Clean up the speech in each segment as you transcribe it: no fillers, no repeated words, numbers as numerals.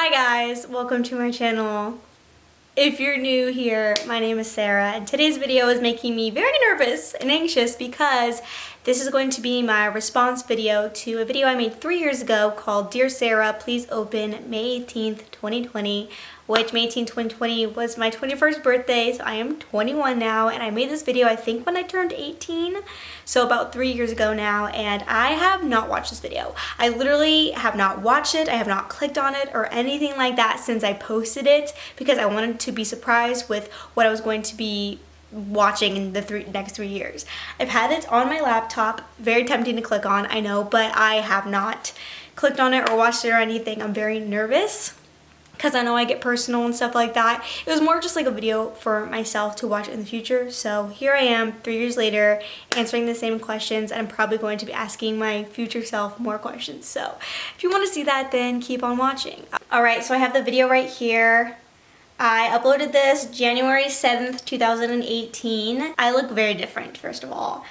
Hi guys, welcome to my channel. If you're new here, my name is Sarah and today's video is making me very nervous and anxious because this is going to be my response video to a video I made 3 years ago called Dear Sarah, Please Open May 18th, 2020, which May 18th, 2020 was my 21st birthday, so I am 21 now, and I made this video I think when I turned 18, so about 3 years ago now, and I have not watched this video. I literally have not watched it, I have not clicked on it or anything like that since I posted it because I wanted to be surprised with what I was going to be watching in the next 3 years. I've had it on my laptop, very tempting to click on, I know, but I have not clicked on it or watched it or anything. I'm very nervous because I know I get personal and stuff like that. It was more just like a video for myself to watch in the future. So here I am 3 years later answering the same questions, and I'm probably going to be asking my future self more questions. So if you want to see that, then keep on watching. Alright, so I have the video right here. I uploaded this January 7th, 2018. I look very different, first of all.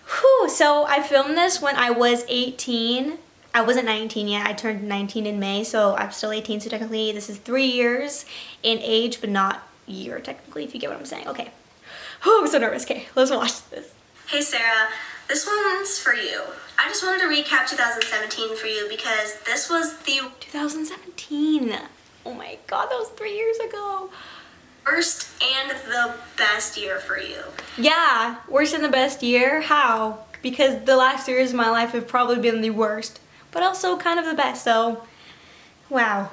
Whew, so I filmed this when I was 18. I wasn't 19 yet. I turned 19 in May, so I'm still 18, so technically this is 3 years in age, but not year technically, if you get what I'm saying. Okay. Oh, I'm so nervous. Okay, let's watch this. Hey Sarah, this one's for you. I just wanted to recap 2017 for you because this was the 2017. Oh my god, that was 3 years ago. Worst and the best year for you. Yeah, worst and the best year? How? Because the last 3 years of my life have probably been the worst, but also kind of the best, so wow.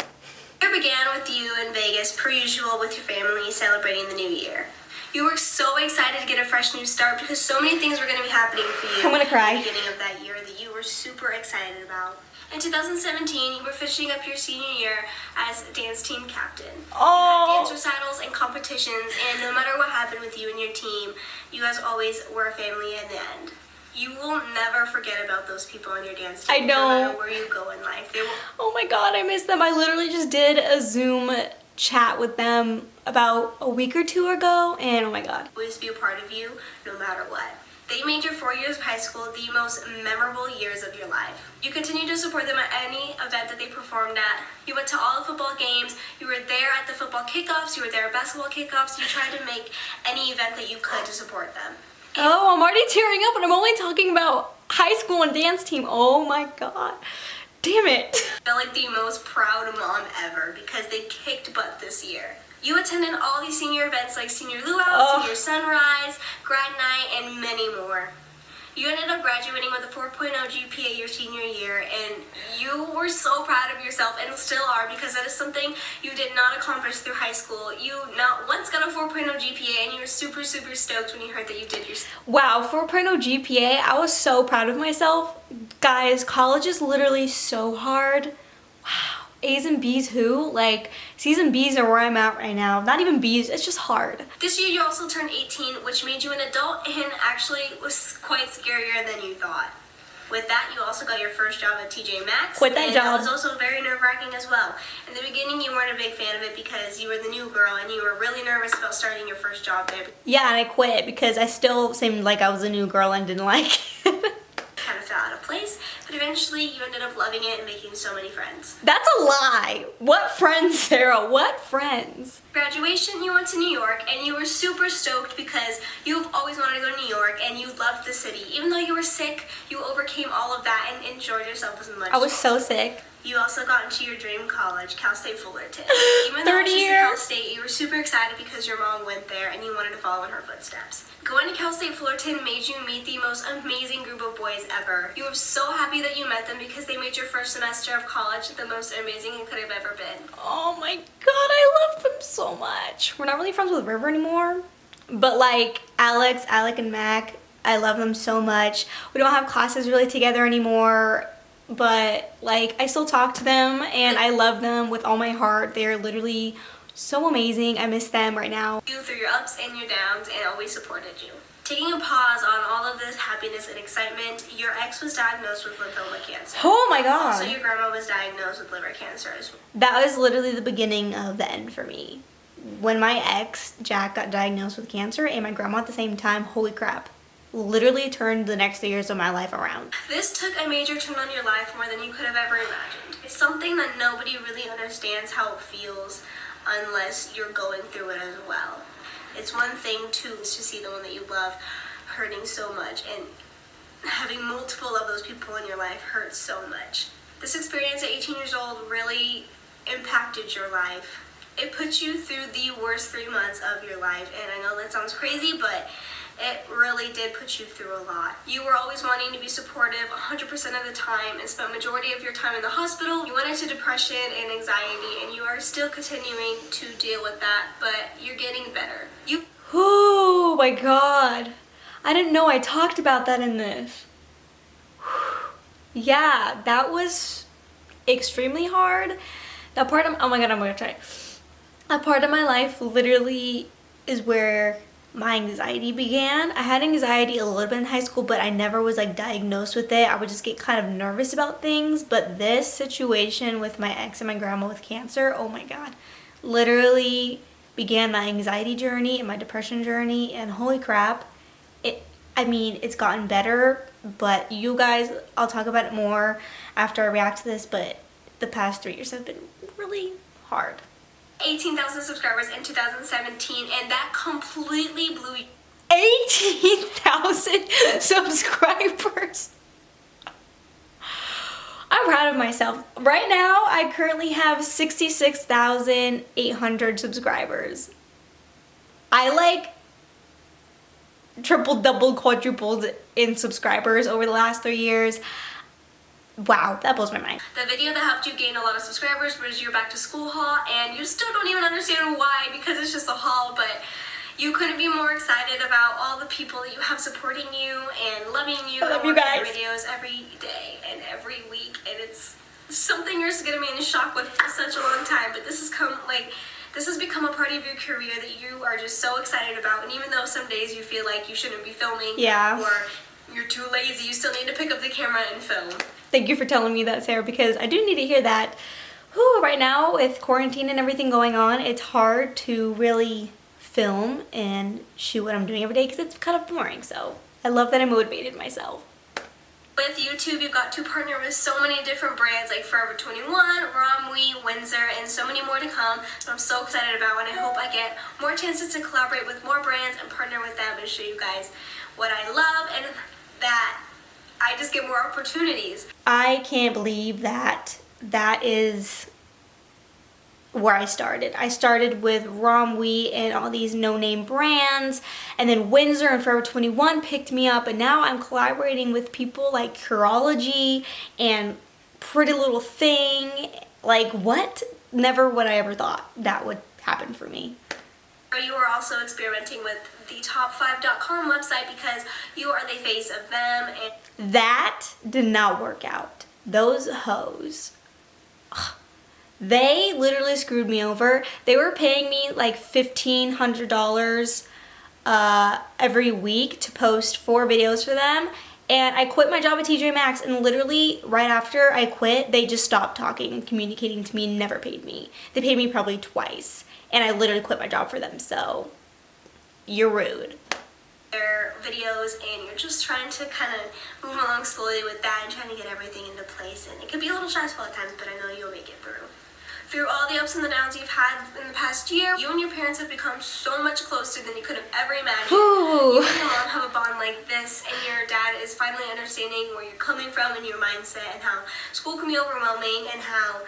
The year began with you in Vegas, per usual, with your family celebrating the new year. You were so excited to get a fresh new start because so many things were going to be happening for you. I'm gonna cry. At the beginning of that year that you were super excited about. In 2017, you were finishing up your senior year as dance team captain. Oh. You had dance recitals and competitions, and no matter what happened with you and your team, you guys always were a family in the end. You will never forget about those people on your dance team. I know. No matter where you go in life. They will. Oh my god, I miss them. I literally just did a Zoom chat with them about a week or two ago, and oh my god. Always be a part of you, no matter what. They made your 4 years of high school the most memorable years of your life. You continued to support them at any event that they performed at. You went to all the football games, you were there at the football kickoffs, you were there at basketball kickoffs, you tried to make any event that you could to support them. Oh, I'm already tearing up and I'm only talking about high school and dance team. Oh my god. Damn it. I felt like the most proud mom ever because they kicked butt this year. You attended all these senior events like senior luau, senior sunrise, grad night, and many more. You ended up graduating with a 4.0 GPA your senior year, and you were so proud of yourself and still are because that is something you did not accomplish through high school. You not once got a 4.0 GPA, and you were super, super stoked when you heard that you did your... Wow, 4.0 GPA. I was so proud of myself. Guys, college is literally so hard. Wow. A's and B's who? Like, C's and B's are where I'm at right now. Not even B's, it's just hard. This year you also turned 18, which made you an adult and actually was quite scarier than you thought. With that, you also got your first job at TJ Maxx. Quit that job. That was also very nerve-wracking as well. In the beginning, you weren't a big fan of it because you were the new girl and you were really nervous about starting your first job there. Yeah, and I quit because I still seemed like I was a new girl and didn't like it. Kind of fell out of place, but eventually you ended up loving it and making so many friends. That's a lie. What friends, Sarah? What friends? Graduation, you went to New York and you were super stoked because you've always wanted to go to New York and you loved the city. Even though you were sick, you overcame all of that and enjoyed yourself as much. I was so sick. You also got into your dream college, Cal State Fullerton. Even 30 though it's just years. Cal State, you were super excited because your mom went there and you wanted to follow in her footsteps. Going to Cal State Fullerton made you meet the most amazing group of boys ever. You were so happy that you met them because they made your first semester of college the most amazing it could have ever been. Oh my god, I love them so much. We're not really friends with River anymore, but like Alec and Mac, I love them so much. We don't have classes really together anymore, but like I still talk to them and I love them with all my heart. They're literally so amazing. I miss them right now. You through your ups and your downs and always supported you. Taking a pause on all of this happiness and excitement, your ex was diagnosed with lymphoma cancer. Oh my god. Also, your grandma was diagnosed with liver cancer as well. That was literally the beginning of the end for me. When my ex, Jack, got diagnosed with cancer and my grandma at the same time, holy crap. Literally turned the next 3 years of my life around. This took a major turn on your life more than you could have ever imagined. It's something that nobody really understands how it feels unless you're going through it as well. It's one thing too is to see the one that you love hurting so much, and having multiple of those people in your life hurts so much. This experience at 18 years old really impacted your life. It put you through the worst 3 months of your life, and I know that sounds crazy, but it really did put you through a lot. You were always wanting to be supportive 100% of the time and spent majority of your time in the hospital. You went into depression and anxiety, and you are still continuing to deal with that, but you're getting better. Oh my God. I didn't know I talked about that in this. Yeah, that was extremely hard. That part of, oh my God, I'm gonna try. That part of my life literally is where my anxiety began. I had anxiety a little bit in high school, but I never was like diagnosed with it. I would just get kind of nervous about things. But this situation with my ex and my grandma with cancer, oh my God, literally began my anxiety journey and my depression journey, and holy crap, it's gotten better, but you guys, I'll talk about it more after I react to this, but the past 3 years have been really hard. 18,000 subscribers in 2017, and that completely blew you. 18,000 subscribers. I'm proud of myself. Right now, I currently have 66,800 subscribers. I like triple, double, quadrupled in subscribers over the last 3 years. Wow, that blows my mind. The video that helped you gain a lot of subscribers was your back to school haul, and you still don't even understand why, because it's just a haul, but you couldn't be more excited about all the people that you have supporting you and loving you. I love you guys. Videos every day and every week, and it's something you're just gonna be in shock with for such a long time, but this has become a part of your career that you are just so excited about, and even though some days you feel like you shouldn't be filming, or you're too lazy, you still need to pick up the camera and film. Thank you for telling me that, Sarah, because I do need to hear that. Whew, right now, with quarantine and everything going on, it's hard to really film and shoot what I'm doing every day because it's kind of boring, so I love that I motivated myself. With YouTube, you've got to partner with so many different brands like Forever 21, Remi, Windsor, and so many more to come. So I'm so excited about, and I hope I get more chances to collaborate with more brands and partner with them and show you guys what I love, and that I just get more opportunities. I can't believe that is where I started. I started with Remi and all these no-name brands, and then Windsor and Forever 21 picked me up, and now I'm collaborating with people like Curology and Pretty Little Thing. Like, what? Never would I ever thought that would happen for me. You are also experimenting with the top5.com website because you are the face of them, and that did not work out. Those hoes. Ugh. They literally screwed me over. They were paying me like $1,500 every week to post 4 videos for them. And I quit my job at TJ Maxx, and literally right after I quit, they just stopped talking and communicating to me and never paid me. They paid me probably twice, and I literally quit my job for them, so you're rude. Their videos, and you're just trying to kind of move along slowly with that and trying to get everything into place, and it can be a little stressful at times, but I know you'll make it through. Through all the ups and the downs you've had in the past year, you and your parents have become so much closer than you could have ever imagined. Ooh. You and your mom have a bond like this, and your dad is finally understanding where you're coming from and your mindset, and how school can be overwhelming, and how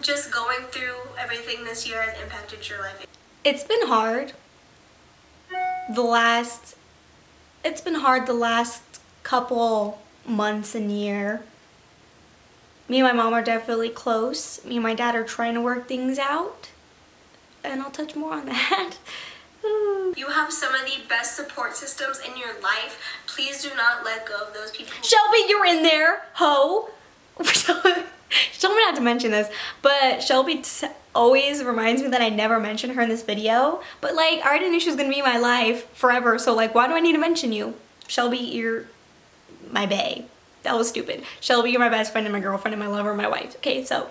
just going through everything this year has impacted your life. It's been hard. It's been hard the last couple months and year. Me and my mom are definitely close. Me and my dad are trying to work things out, and I'll touch more on that. You have some of the best support systems in your life. Please do not let go of those people. Shelby, you're in there, ho. She told me not to mention this, but Shelby always reminds me that I never mentioned her in this video. But like, I already knew she was gonna be in my life forever, so like, why do I need to mention you? Shelby, you're my bae. That was stupid. Shelby, you're my best friend and my girlfriend and my lover and my wife. Okay, so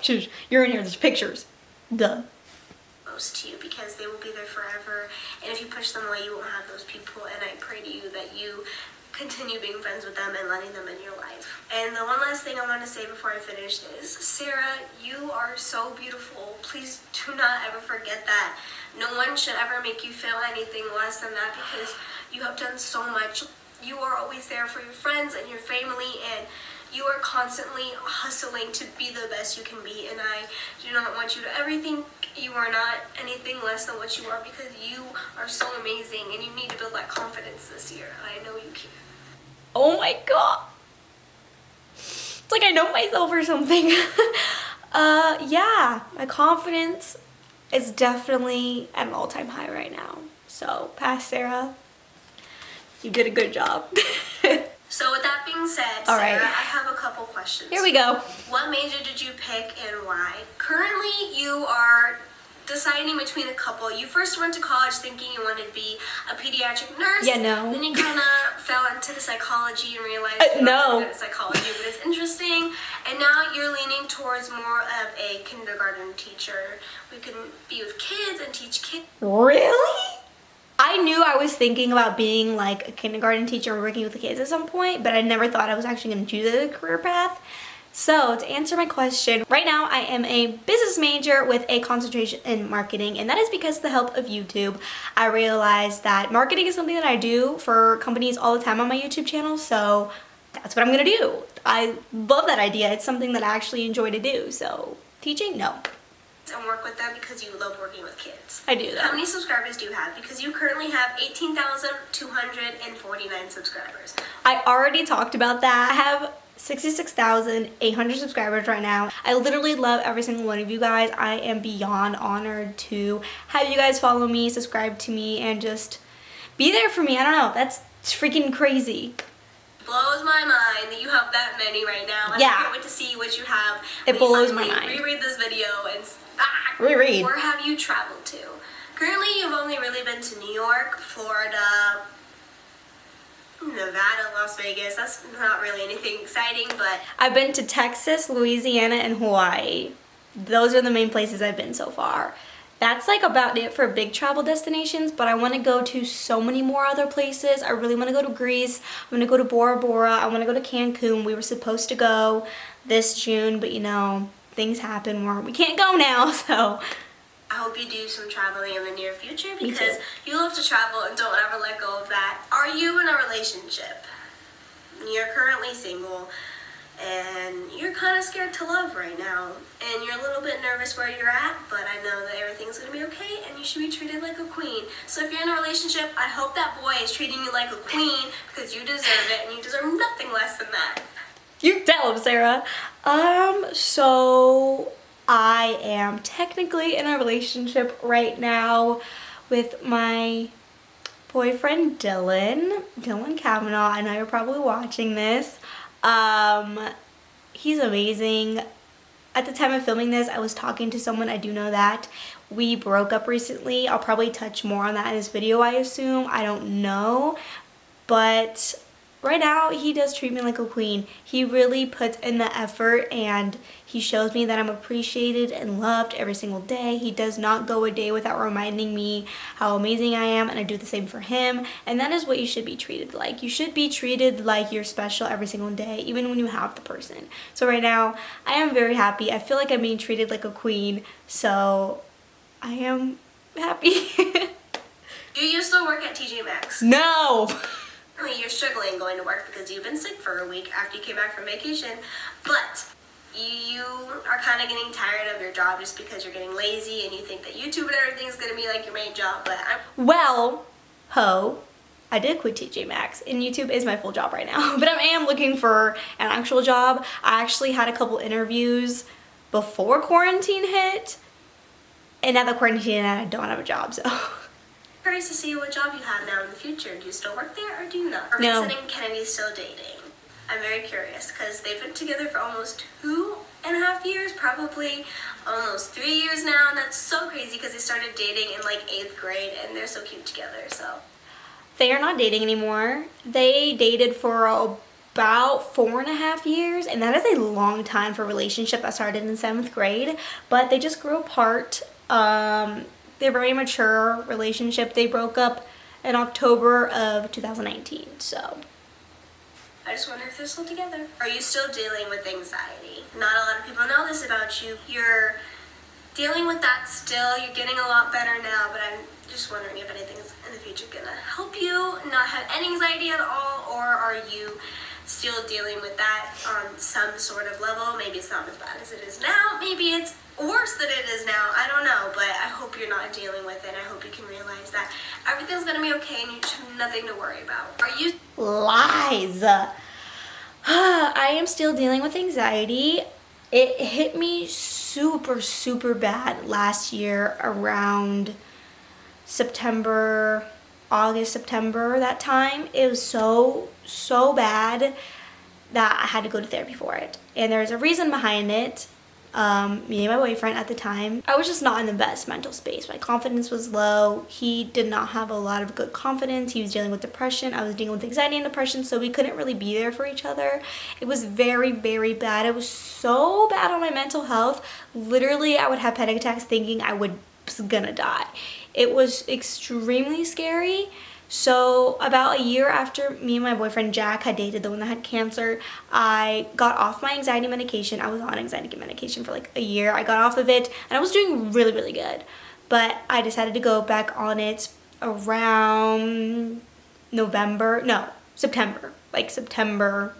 you're in here, there's pictures. Duh. Most to you, because they will be there forever, and if you push them away, you won't have those people, and I pray to you that you continue being friends with them and letting them in your life. And the one last thing I want to say before I finish is, Sarah, you are so beautiful. Please do not ever forget that. No one should ever make you feel anything less than that, because you have done so much. You are always there for your friends and your family, and you are constantly hustling to be the best you can be, and I do not want you to ever think you are not anything less than what you are, because you are so amazing, and you need to build that confidence this year. I know you can. Oh my god. It's like I know myself or something. Yeah, my confidence is definitely at an all-time high right now. So, pass Sarah. You did a good job. So with that being said, All Sarah, right. I have a couple questions. Here we go. What major did you pick and why? Currently, you are deciding between a couple. You first went to college thinking you wanted to be a pediatric nurse. Yeah, no. Then you kind of fell into the psychology and realized you're no. not good at psychology, but it's interesting. And now you're leaning towards more of a kindergarten teacher. We can be with kids and teach kids. Really? I knew I was thinking about being like a kindergarten teacher and working with the kids at some point, but I never thought I was actually going to choose a career path. So to answer my question, right now I am a business major with a concentration in marketing, and that is because of the help of YouTube. I realized that marketing is something that I do for companies all the time on my YouTube channel, so that's what I'm going to do. I love that idea. It's something that I actually enjoy to do. So teaching, no. And work with them because you love working with kids. I do that. How many subscribers do you have? Because you currently have 18,249 subscribers. I already talked about that. I have 66,800 subscribers right now. I literally love every single one of you guys. I am beyond honored to have you guys follow me, subscribe to me, and just be there for me. I don't know. That's freaking crazy. Blows my mind that you have that many right now. I can't wait to see what you have. It blows my mind. Reread this video and reread. Where have you traveled to? Currently, you've only really been to New York, Florida, Nevada, Las Vegas. That's not really anything exciting, but I've been to Texas, Louisiana, and Hawaii. Those are the main places I've been so far. That's like about it for big travel destinations, but I want to go to so many more other places. I really want to go to Greece. I'm going to go to Bora Bora. I want to go to Cancun. We were supposed to go this June, but you know, things happen where we can't go now, so I hope you do some traveling in the near future, because you love to travel and don't ever let go of that. Are you in a relationship? You're currently single and you're kind of scared to love right now, and you're a little bit nervous where you're at, but I know that everything's going to be okay and you should be treated like a queen. So if you're in a relationship, I hope that boy is treating you like a queen, because you deserve it and you deserve nothing less than that. You tell him, Sarah. So I am technically in a relationship right now with my boyfriend Dylan Kavanaugh. I know you're probably watching this. He's amazing. At the time of filming this, I was talking to someone, I do know that. We broke up recently. I'll probably touch more on that in this video, I assume. I don't know. But right now, he does treat me like a queen. He really puts in the effort, and he shows me that I'm appreciated and loved every single day. He does not go a day without reminding me how amazing I am, and I do the same for him. And that is what you should be treated like. You should be treated like you're special every single day, even when you have the person. So right now, I am very happy. I feel like I'm being treated like a queen, so I am happy. Do you still work at TJ Maxx? No! You're struggling going to work because you've been sick for a week after you came back from vacation, but you are kind of getting tired of your job just because you're getting lazy and you think that YouTube and everything is going to be like your main job, but I did quit TJ Maxx, and YouTube is my full job right now, but I am looking for an actual job. I actually had a couple interviews before quarantine hit, and now that quarantine hit, I don't have a job, so curious to see what job you have now in the future. Do you still work there or do you not? Are No. Vincent and Kennedy still dating? I'm very curious because they've been together for almost 2.5 years, probably almost 3 years now, and that's so crazy because they started dating in like 8th grade and they're so cute together, so. They are not dating anymore. They dated for about 4.5 years, and that is a long time for a relationship that started in 7th grade, but they just grew apart. They're very mature relationship. They broke up in October of 2019, so I just wonder if they're still together. Are you still dealing with anxiety? Not a lot of people know this about you. You're dealing with that still. You're getting a lot better now, but I'm just wondering if anything's in the future gonna help you not have any anxiety at all, or are you still dealing with that on some sort of level? Maybe it's not as bad as it is now. Maybe it's worse than it is now. I don't know, but I hope you're not dealing with it. I hope you can realize that everything's gonna be okay and you just have nothing to worry about. Are you? Lies. I am still dealing with anxiety. It hit me super, super bad last year around September, August, September, that time. It was so bad that I had to go to therapy for it. And there's a reason behind it. Me and my boyfriend at the time, I was just not in the best mental space. My confidence was low. He did not have a lot of good confidence. He was dealing with depression. I was dealing with anxiety and depression, so we couldn't really be there for each other. It was very, very bad. It was so bad on my mental health. Literally, I would have panic attacks thinking I was gonna die. It was extremely scary. So about a year after me and my boyfriend Jack had dated, the one that had cancer, I got off my anxiety medication. I was on anxiety medication for like a year. I got off of it and I was doing really, really good. But I decided to go back on it around September.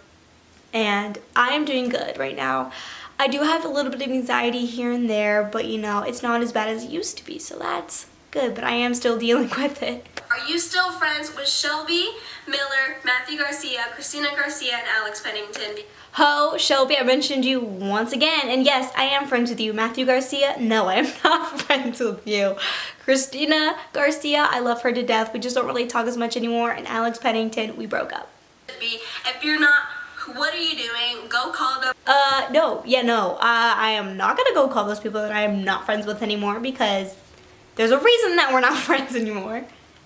And I am doing good right now. I do have a little bit of anxiety here and there, but you know, it's not as bad as it used to be. So that's good, but I am still dealing with it. Are you still friends with Shelby Miller, Matthew Garcia, Christina Garcia, and Alex Pennington? Ho, Shelby, I mentioned you once again. And yes, I am friends with you. Matthew Garcia, no, I am not friends with you. Christina Garcia, I love her to death. We just don't really talk as much anymore. And Alex Pennington, we broke up. If you're not, what are you doing? Go call them. No. I am not gonna go call those people that I am not friends with anymore because there's a reason that we're not friends anymore.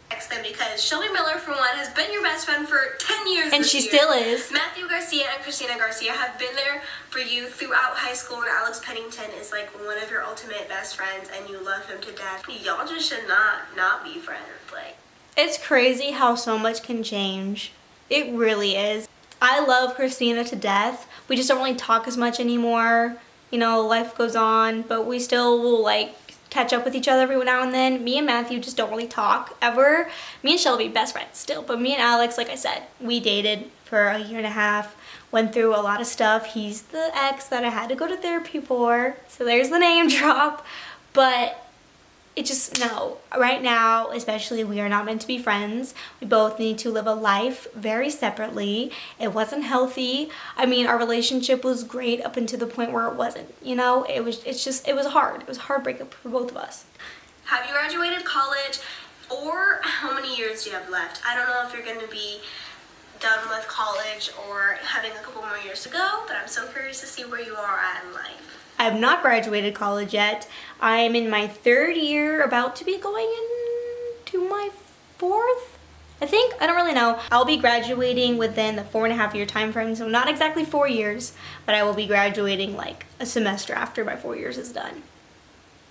Text them because Shelby Miller, for one, has been your best friend for 10 years and this she year. still is. Matthew Garcia and Christina Garcia have been there for you throughout high school, and Alex Pennington is like one of your ultimate best friends, and you love him to death. Y'all just should not be friends. Like, it's crazy how so much can change. It really is. I love Christina to death. We just don't really talk as much anymore. You know, life goes on, but we still will like catch up with each other every now and then. Me and Matthew just don't really talk ever. Me and Shelby, best friends still, but me and Alex, like I said, we dated for a year and a half, went through a lot of stuff. He's the ex that I had to go to therapy for, so there's the name drop. But it just, no, right now especially, we are not meant to be friends. We both need to live a life very separately. It wasn't healthy. I mean, our relationship was great up until the point where it wasn't, you know. It was hard. It was heartbreaking for both of us. Have you graduated college, or how many years do you have left? I don't know if you're going to be done with college or having a couple more years to go, but I'm so curious to see where you are at in life. I have not graduated college yet. I am in my third year, about to be going into my fourth, I think. I don't really know. I'll be graduating within the 4.5 year time frame, so not exactly 4 years, but I will be graduating like a semester after my 4 years is done.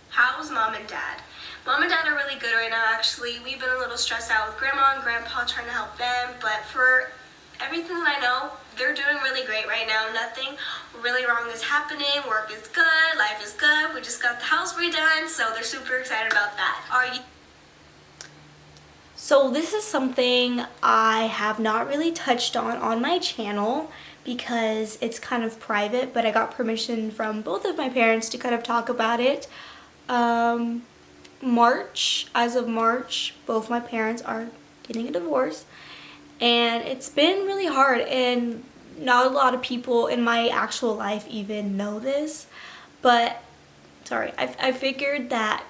How's mom and dad? Mom and dad are really good right now, actually. We've been a little stressed out with grandma and grandpa trying to help them, but for everything that I know, they're doing really great right now. Nothing really wrong is happening. Work is good. Life is good. We just got the house redone, so they're super excited about that. Are you? So this is something I have not really touched on my channel because it's kind of private, but I got permission from both of my parents to kind of talk about it. As of March, both my parents are getting a divorce. And it's been really hard, and not a lot of people in my actual life even know this, but I figured that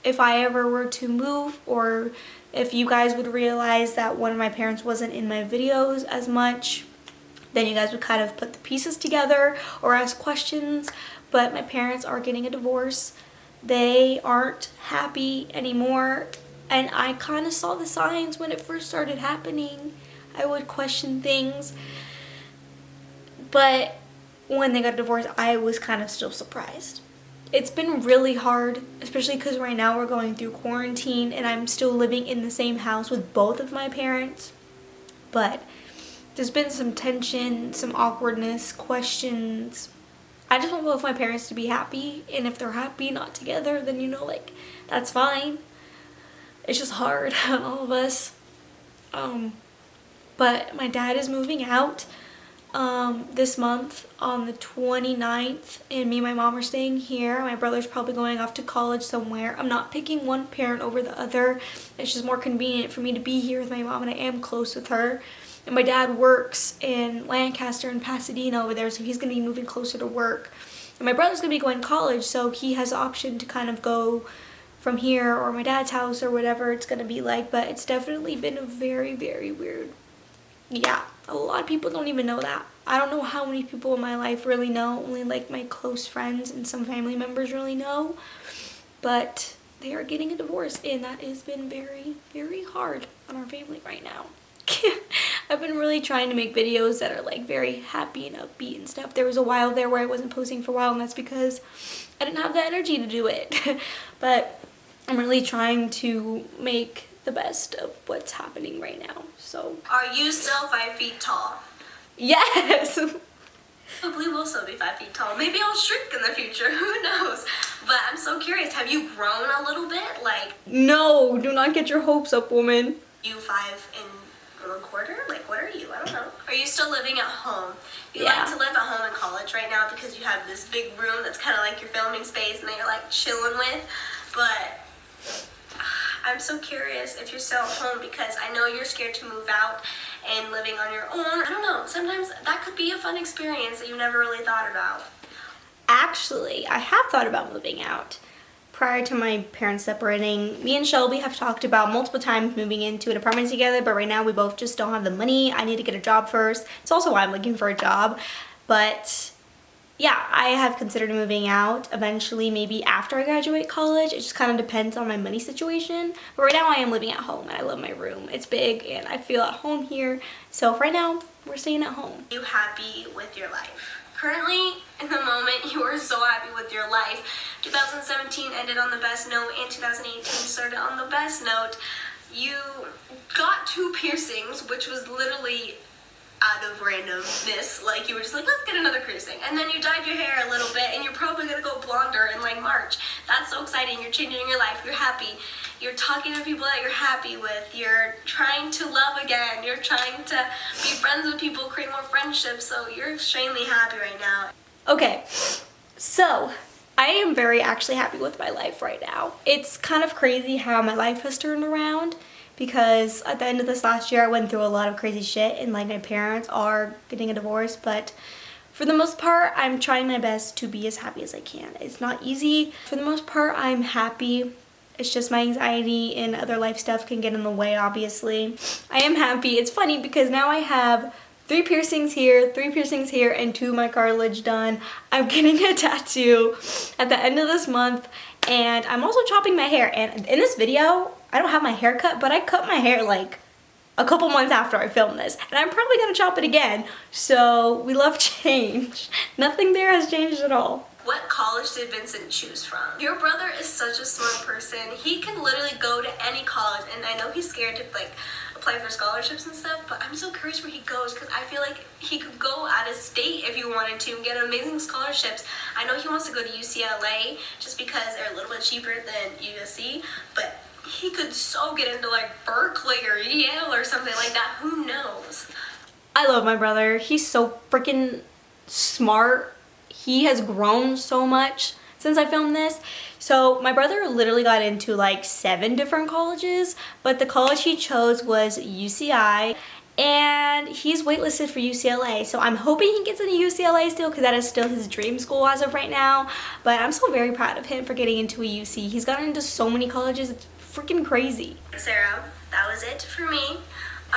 if I ever were to move, or if you guys would realize that one of my parents wasn't in my videos as much, then you guys would kind of put the pieces together or ask questions. But my parents are getting a divorce. They aren't happy anymore. And I kind of saw the signs when it first started happening. I would question things. But when they got divorced, I was kind of still surprised. It's been really hard, especially because right now we're going through quarantine and I'm still living in the same house with both of my parents. But there's been some tension, some awkwardness, questions. I just want both my parents to be happy, and if they're happy, not together, then you know, like, that's fine. It's just hard on all of us. But my dad is moving out this month on the 29th, and me and my mom are staying here. My brother's probably going off to college somewhere. I'm not picking one parent over the other. It's just more convenient for me to be here with my mom, and I am close with her. And my dad works in Lancaster and Pasadena over there, so he's going to be moving closer to work. And my brother's going to be going to college, so he has the option to kind of go from here or my dad's house or whatever it's going to be like. But it's definitely been a very, very weird. Yeah, a lot of people don't even know that. I don't know how many people in my life really know. Only like my close friends and some family members really know. But they are getting a divorce, and that has been very, very hard on our family right now. I've been really trying to make videos that are like very happy and upbeat and stuff. There was a while there where I wasn't posting for a while, and that's because I didn't have the energy to do it. But I'm really trying to make the best of what's happening right now. So, are you still 5 feet tall? Yes. Probably will still be 5 feet tall. Maybe I'll shrink in the future. Who knows? But I'm so curious. Have you grown a little bit? Like, no, do not get your hopes up, woman. You 5 1/4? Like, what are you? I don't know. Are you still living at home? You Yeah. like to live at home in college right now because you have this big room that's kind of like your filming space and that you're like chilling with. But I'm so curious if you're still at home because I know you're scared to move out and living on your own. I don't know. Sometimes that could be a fun experience that you never really thought about. Actually, I have thought about moving out. Prior to my parents separating, me and Shelby have talked about multiple times moving into an apartment together, but right now we both just don't have the money. I need to get a job first. It's also why I'm looking for a job. But yeah, I have considered moving out eventually, maybe after I graduate college. It just kind of depends on my money situation. But right now I am living at home, and I love my room. It's big and I feel at home here. So for right now, we're staying at home. Are you happy with your life? Currently, in the moment, you are so happy with your life. 2017 ended on the best note, and 2018 started on the best note. You got 2 piercings, which was literally out of randomness. Like, you were just like, let's get another piercing. And then you dyed your hair a little bit, and you're probably gonna go blonder in like March. That's so exciting. You're changing your life. You're happy. You're talking to people that you're happy with. You're trying to love again. You're trying to be friends with people, create more friendships. So you're extremely happy right now. Okay, so I am very actually happy with my life right now. It's kind of crazy how my life has turned around, because at the end of this last year I went through a lot of crazy shit, and like my parents are getting a divorce, but for the most part I'm trying my best to be as happy as I can. It's not easy. For the most part I'm happy. It's just my anxiety and other life stuff can get in the way, obviously. I am happy. It's funny because now I have 3 piercings here, 3 piercings here, and 2 of my cartilage done. I'm getting a tattoo at the end of this month, and I'm also chopping my hair. And in this video, I don't have my hair cut, but I cut my hair like a couple months after I filmed this, and I'm probably gonna chop it again. So we love change. Nothing there has changed at all. What college did Vincent choose from? Your brother is such a smart person. He can literally go to any college, and I know he's scared to like apply for scholarships and stuff, but I'm so curious where he goes because I feel like he could go out of state if he wanted to and get amazing scholarships. I know he wants to go to UCLA just because they're a little bit cheaper than USC, but he could so get into like Berkeley or Yale or something like that. Who knows? I love my brother. He's so freaking smart. He has grown so much since I filmed this. So my brother literally got into like 7 different colleges, but the college he chose was UCI, and he's waitlisted for UCLA. So I'm hoping he gets into UCLA still, because that is still his dream school as of right now. But I'm so very proud of him for getting into a UC. He's gotten into so many colleges. It's freaking crazy. Sarah, that was it for me.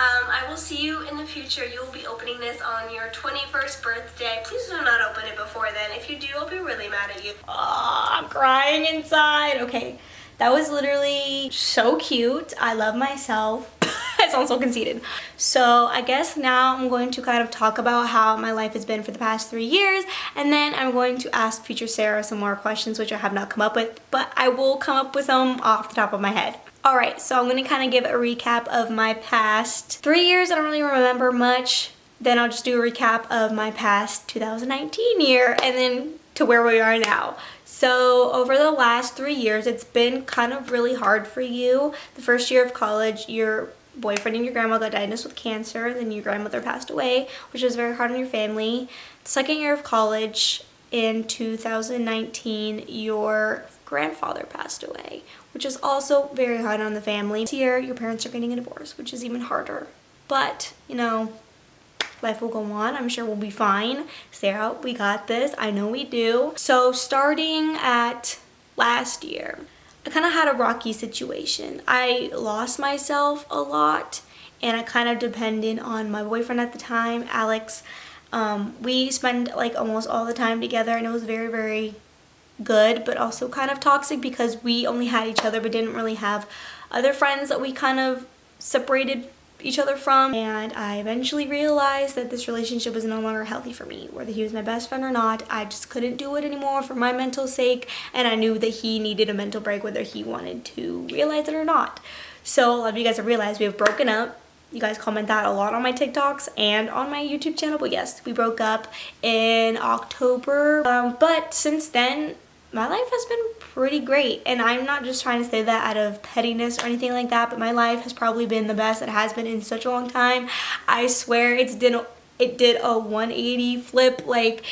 I will see you in the future. You will be opening this on your 21st birthday. Please do not open it before then. If you do, I'll be really mad at you. Oh, I'm crying inside. Okay, that was literally so cute. I love myself. I sound so conceited. So I guess now I'm going to kind of talk about how my life has been for the past 3 years, and then I'm going to ask future Sarah some more questions which I have not come up with, but I will come up with some off the top of my head. Alright, so I'm going to kind of give a recap of my past 3 years. I don't really remember much. then I'll just do a recap of my past 2019 year and then to where we are now. So over the last 3 years, it's been kind of really hard for you. The first year of college, your boyfriend and your grandma got diagnosed with cancer, then your grandmother passed away, which was very hard on your family. The second year of college, in 2019, your grandfather passed away, which is also very hard on the family. This year, your parents are getting a divorce, which is even harder. But, you know, life will go on. I'm sure we'll be fine. Sarah, we got this. I know we do. So starting at last year, I kind of had a rocky situation. I lost myself a lot, and I kind of depended on my boyfriend at the time, Alex. We spent like almost all the time together, and it was very, very good, but also kind of toxic because we only had each other but didn't really have other friends that we kind of separated each other from. And I eventually realized that this relationship was no longer healthy for me. Whether he was my best friend or not, I just couldn't do it anymore for my mental sake, and I knew that he needed a mental break whether he wanted to realize it or not. So a lot of you guys have realized we have broken up. You guys comment that a lot on my TikToks and on my YouTube channel, but yes, we broke up in October. But since then, my life has been pretty great, and I'm not just trying to say that out of pettiness or anything like that, but my life has probably been the best it has been in such a long time. I swear it did a 180 flip. Like,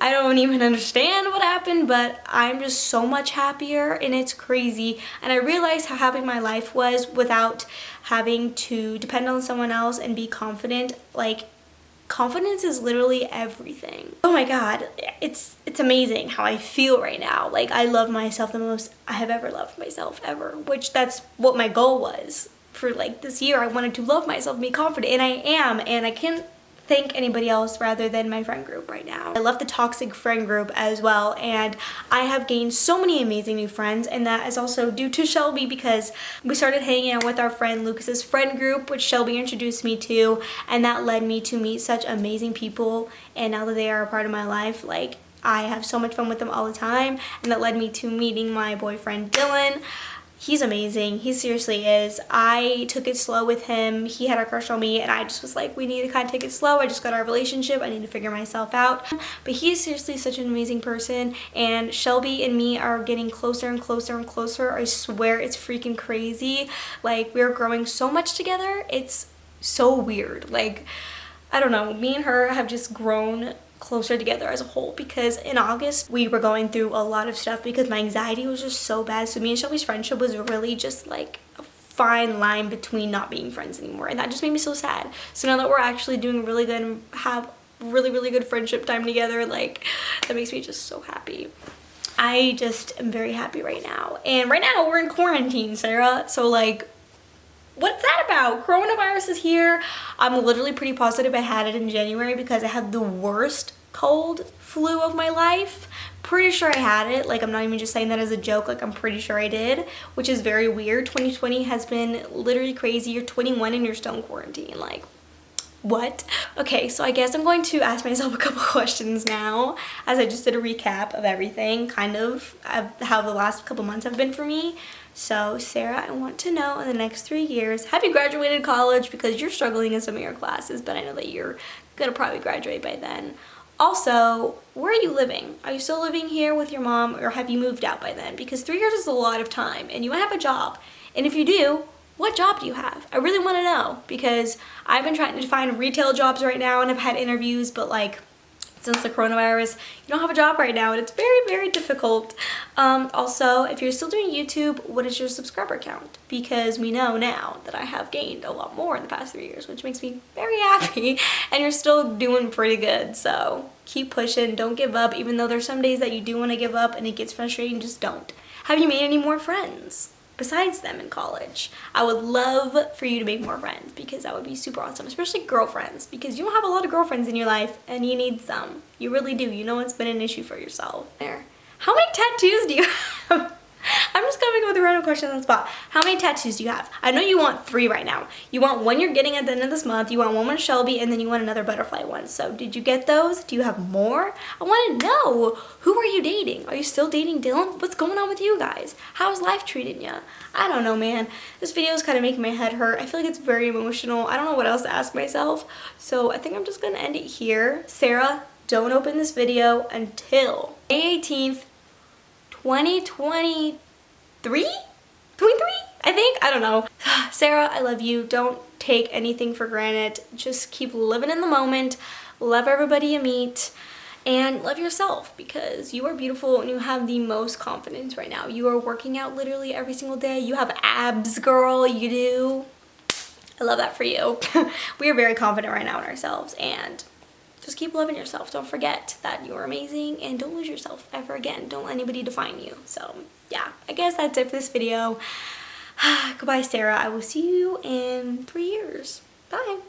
I don't even understand what happened, but I'm just so much happier, and it's crazy. And I realized how happy my life was without having to depend on someone else and be confident. Like, confidence is literally everything. Oh my god, it's amazing how I feel right now. Like, I love myself the most I have ever loved myself ever, which that's what my goal was for like this year. I wanted to love myself and be confident, and I am, and I can't thank anybody else rather than my friend group right now. I left the toxic friend group as well, and I have gained so many amazing new friends, and that is also due to Shelby, because we started hanging out with our friend Lucas's friend group, which Shelby introduced me to, and that led me to meet such amazing people. And now that they are a part of my life, like, I have so much fun with them all the time, and that led me to meeting my boyfriend Dylan. He's amazing. He seriously is. I took it slow with him. He had a crush on me, and I just was like, we need to kind of take it slow. I just got our relationship. I need to figure myself out. But he's seriously such an amazing person, and Shelby and me are getting closer and closer and closer. I swear, it's freaking crazy. Like, we're growing so much together. It's so weird. Like, I don't know. Me and her have just grown closer together as a whole, because in August we were going through a lot of stuff because my anxiety was just so bad. So me and Shelby's friendship was really just like a fine line between not being friends anymore, and that just made me so sad. So now that we're actually doing really good and have really, really good friendship time together, like, that makes me just so happy. I just am very happy right now. And right now we're in quarantine, Sarah, so like, what's that about? Coronavirus is here. I'm literally pretty positive I had it in January because I had the worst cold flu of my life. Pretty sure I had it. Like, I'm not even just saying that as a joke. Like, I'm pretty sure I did, which is very weird. 2020 has been literally crazy. You're 21 and you're still in quarantine. Like, what? Okay, so I guess I'm going to ask myself a couple questions now, as I just did a recap of everything, kind of how the last couple months have been for me. So, Sarah, I want to know, in the next 3 years, have you graduated college? Because you're struggling in some of your classes, but I know that you're gonna probably graduate by then. Also, where are you living? Are you still living here with your mom, or have you moved out by then? Because 3 years is a lot of time, and you might have a job. And if you do, what job do you have? I really want to know, because I've been trying to find retail jobs right now, and I've had interviews, but like, since the coronavirus, you don't have a job right now, and it's very, very difficult. Also, if you're still doing YouTube, what is your subscriber count? Because we know now that I have gained a lot more in the past 3 years, which makes me very happy, and you're still doing pretty good. So keep pushing, don't give up, even though there's some days that you do want to give up and it gets frustrating, just don't. Have you made any more friends besides them in college? I would love for you to make more friends, because that would be super awesome, especially girlfriends, because you don't have a lot of girlfriends in your life and you need some. You really do. You know, it's been an issue for yourself. There. How many tattoos do you have? I'm just coming up with random question on the spot. How many tattoos do you have? I know you want 3 right now. You want one you're getting at the end of this month, you want one with Shelby, and then you want another butterfly one. So did you get those? Do you have more? I want to know. Who are you dating? Are you still dating Dylan? What's going on with you guys? How's life treating you? I don't know, man. This video is kind of making my head hurt. I feel like it's very emotional. I don't know what else to ask myself. So I think I'm just going to end it here. Sarah, don't open this video until May 18th, 2023? 23? I think? I don't know. Sarah, I love you. Don't take anything for granted. Just keep living in the moment. Love everybody you meet. And love yourself, because you are beautiful and you have the most confidence right now. You are working out literally every single day. You have abs, girl. You do. I love that for you. We are very confident right now in ourselves, and just keep loving yourself. Don't forget that you're amazing, and don't lose yourself ever again. Don't let anybody define you. So yeah, I guess that's it for this video. Goodbye, Sarah. I will see you in 3 years. Bye.